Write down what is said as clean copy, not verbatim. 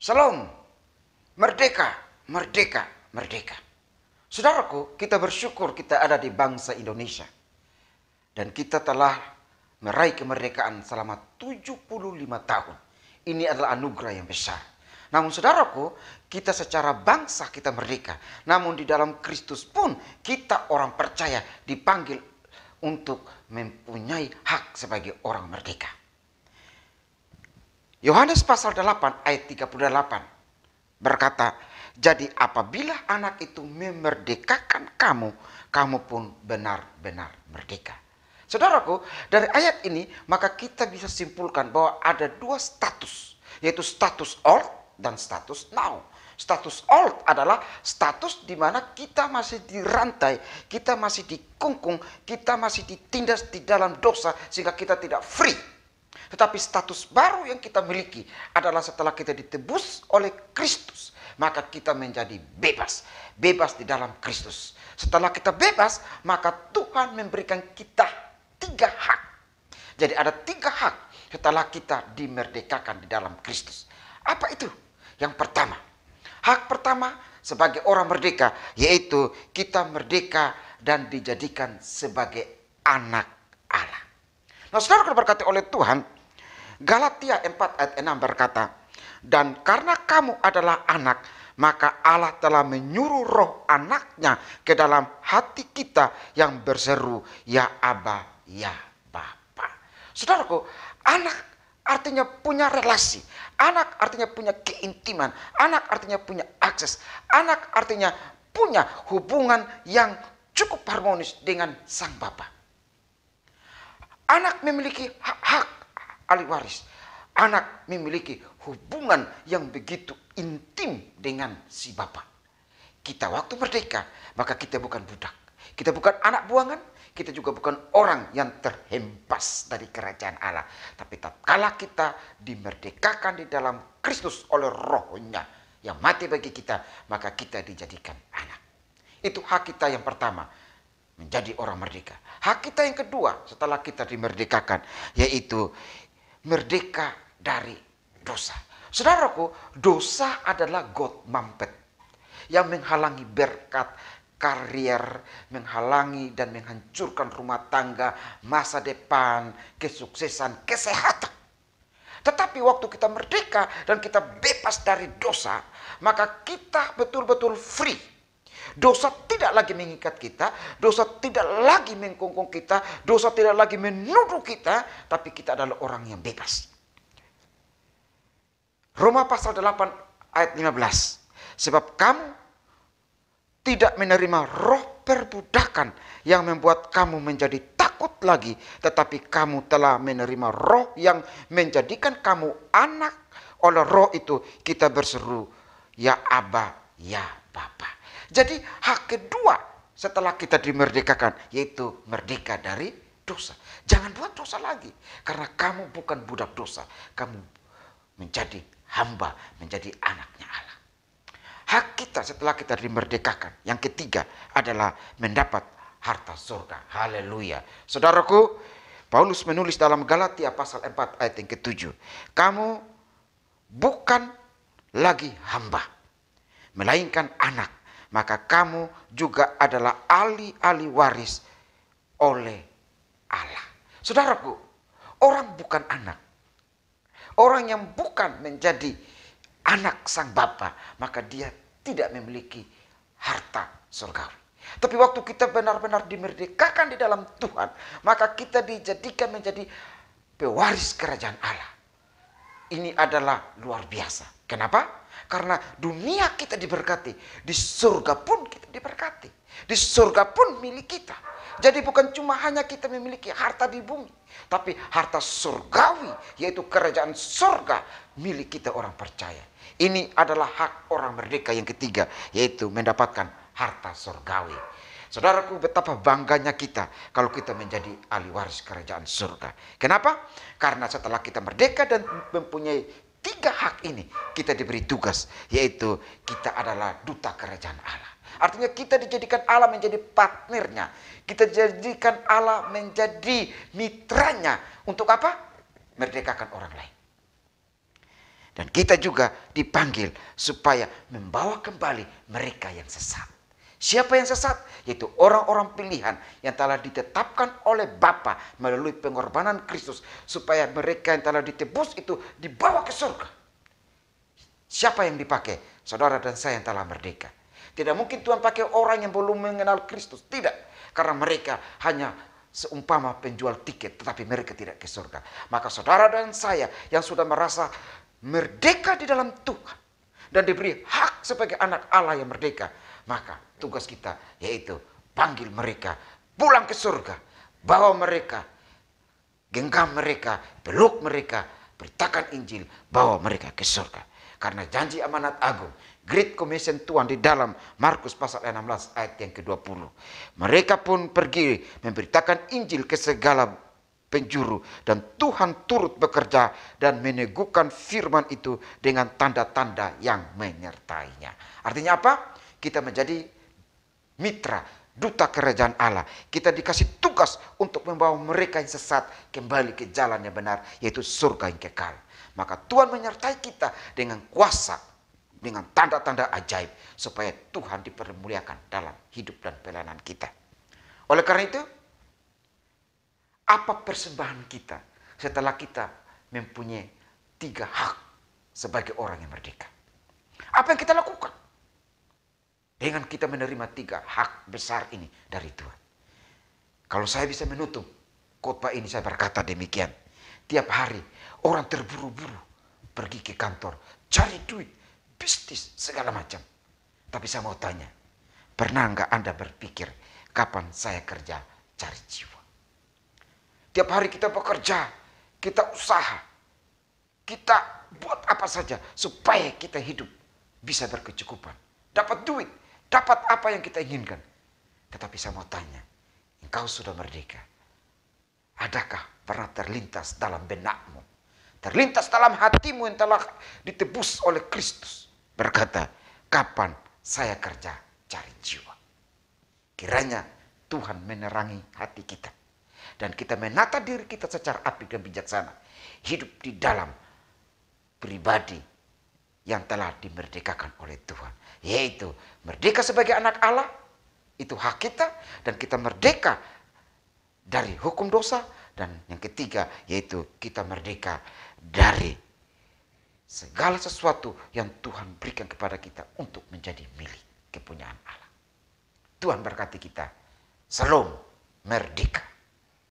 Shalom, merdeka, merdeka, merdeka. Saudaraku, kita bersyukur kita ada di bangsa Indonesia. Dan kita telah meraih kemerdekaan selama 75 tahun. Ini adalah anugerah yang besar. Namun saudaraku, kita secara bangsa kita merdeka. Namun di dalam Kristus pun kita orang percaya dipanggil untuk mempunyai hak sebagai orang merdeka. Yohanes pasal 8 ayat 38 berkata, jadi apabila anak itu memerdekakan kamu, kamu pun benar-benar merdeka. Saudaraku, dari ayat ini maka kita bisa simpulkan bahwa ada dua status, yaitu status old dan status now. Status old adalah status di mana kita masih dirantai, kita masih dikungkung, kita masih ditindas di dalam dosa sehingga kita tidak free. Tetapi status baru yang kita miliki adalah setelah kita ditebus oleh Kristus, maka kita menjadi bebas. Bebas di dalam Kristus. Setelah kita bebas, maka Tuhan memberikan kita 3 hak. Jadi ada 3 hak setelah kita dimerdekakan di dalam Kristus. Apa itu? Yang pertama, hak pertama sebagai orang merdeka, yaitu kita merdeka dan dijadikan sebagai anak Allah. Nah, saudara diberkati oleh Tuhan, Galatia 4 ayat 6 berkata, dan karena kamu adalah anak, maka Allah telah menyuruh roh anaknya ke dalam hati kita yang berseru, ya Aba, ya Bapa. Saudaraku, anak artinya punya relasi, anak artinya punya keintiman, anak artinya punya akses, anak artinya punya hubungan yang cukup harmonis dengan sang Bapa. Anak memiliki hak ahli waris. Anak memiliki hubungan yang begitu intim dengan si Bapa. Kita waktu merdeka, maka kita bukan budak. Kita bukan anak buangan, kita juga bukan orang yang terhempas dari kerajaan Allah. Tapi tatkala kita dimerdekakan di dalam Kristus oleh Roh-Nya yang mati bagi kita, maka kita dijadikan anak. Itu hak kita yang pertama, menjadi orang merdeka. Hak kita yang kedua setelah kita dimerdekakan, yaitu merdeka dari dosa. Saudaraku, dosa adalah God mampet yang menghalangi berkat, karier, menghalangi dan menghancurkan rumah tangga, masa depan, kesuksesan, kesehatan. Tetapi waktu kita merdeka dan kita bebas dari dosa, maka kita betul-betul free. Dosa tidak lagi mengikat kita, dosa tidak lagi mengkungkung kita, dosa tidak lagi menuduh kita, tapi kita adalah orang yang bebas. Roma pasal 8 ayat 15. Sebab kamu tidak menerima roh perbudakan yang membuat kamu menjadi takut lagi, tetapi kamu telah menerima roh yang menjadikan kamu anak. Oleh roh itu kita berseru, ya Aba, ya Bapa. Jadi hak kedua setelah kita dimerdekakan, yaitu merdeka dari dosa. Jangan buat dosa lagi, karena kamu bukan budak dosa. Kamu menjadi hamba, menjadi anaknya Allah. Hak kita setelah kita dimerdekakan, yang ketiga adalah mendapat harta surga. Haleluya. Saudaraku, Paulus menulis dalam Galatia pasal 4 ayat yang ke-7. Kamu bukan lagi hamba, melainkan anak. Maka kamu juga adalah ahli-ahli waris oleh Allah. Saudaraku, orang bukan anak. Orang yang bukan menjadi anak sang Bapa, maka dia tidak memiliki harta surgawi. Tapi waktu kita benar-benar dimerdekakan di dalam Tuhan, maka kita dijadikan menjadi pewaris kerajaan Allah. Ini adalah luar biasa. Kenapa? Karena dunia kita diberkati, di surga pun kita diberkati. Di surga pun milik kita. Jadi bukan cuma hanya kita memiliki harta di bumi, tapi harta surgawi, yaitu kerajaan surga milik kita orang percaya. Ini adalah hak orang merdeka yang ketiga, yaitu mendapatkan harta surgawi. Saudaraku, betapa bangganya kita kalau kita menjadi ahli waris kerajaan surga. Kenapa? Karena setelah kita merdeka dan mempunyai 3 hak ini, kita diberi tugas, yaitu kita adalah duta kerajaan Allah. Artinya kita dijadikan Allah menjadi partnernya. Kita dijadikan Allah menjadi mitranya. Untuk apa? Merdekakan orang lain. Dan kita juga dipanggil supaya membawa kembali mereka yang sesat. Siapa yang sesat? Yaitu orang-orang pilihan yang telah ditetapkan oleh Bapa melalui pengorbanan Kristus, supaya mereka yang telah ditebus itu dibawa ke surga. Siapa yang dipakai? Saudara dan saya yang telah merdeka. Tidak mungkin Tuhan pakai orang yang belum mengenal Kristus. Tidak. Karena mereka hanya seumpama penjual tiket, tetapi mereka tidak ke surga. Maka saudara dan saya yang sudah merasa merdeka di dalam Tuhan dan diberi hak sebagai anak Allah yang merdeka, maka tugas kita yaitu panggil mereka pulang ke surga, bawa mereka, genggam mereka, peluk mereka, beritakan Injil, bawa mereka ke surga. Karena janji amanat agung, Great Commission Tuhan di dalam Markus pasal 16 ayat yang ke-20. Mereka pun pergi memberitakan Injil ke segala penjuru, dan Tuhan turut bekerja dan meneguhkan firman itu dengan tanda-tanda yang menyertainya. Artinya apa? Kita menjadi mitra, duta kerajaan Allah. Kita dikasih tugas untuk membawa mereka yang sesat kembali ke jalan yang benar, yaitu surga yang kekal. Maka Tuhan menyertai kita dengan kuasa, dengan tanda-tanda ajaib, supaya Tuhan dipermuliakan dalam hidup dan pelayanan kita. Oleh karena itu, apa persembahan kita setelah kita mempunyai 3 hak sebagai orang yang merdeka? Apa yang kita lakukan dengan kita menerima 3 hak besar ini dari Tuhan? Kalau saya bisa menutup khotbah ini, saya berkata demikian. Tiap hari orang terburu-buru pergi ke kantor, cari duit, bisnis, segala macam. Tapi saya mau tanya, pernah enggak Anda berpikir, kapan saya kerja cari jiwa? Tiap hari kita bekerja, kita usaha, kita buat apa saja supaya kita hidup bisa berkecukupan. Dapat duit, dapat apa yang kita inginkan. Tetapi saya mau tanya, engkau sudah merdeka. Adakah pernah terlintas dalam benakmu, terlintas dalam hatimu yang telah ditebus oleh Kristus, berkata, kapan saya kerja cari jiwa? Kiranya Tuhan menerangi hati kita, dan kita menata diri kita secara apik dan bijaksana, hidup di dalam pribadi yang telah dimerdekakan oleh Tuhan, yaitu merdeka sebagai anak Allah, itu hak kita, dan kita merdeka dari hukum dosa, dan yang ketiga yaitu kita merdeka dari segala sesuatu yang Tuhan berikan kepada kita untuk menjadi milik kepunyaan Allah. Tuhan berkati kita. Salam merdeka.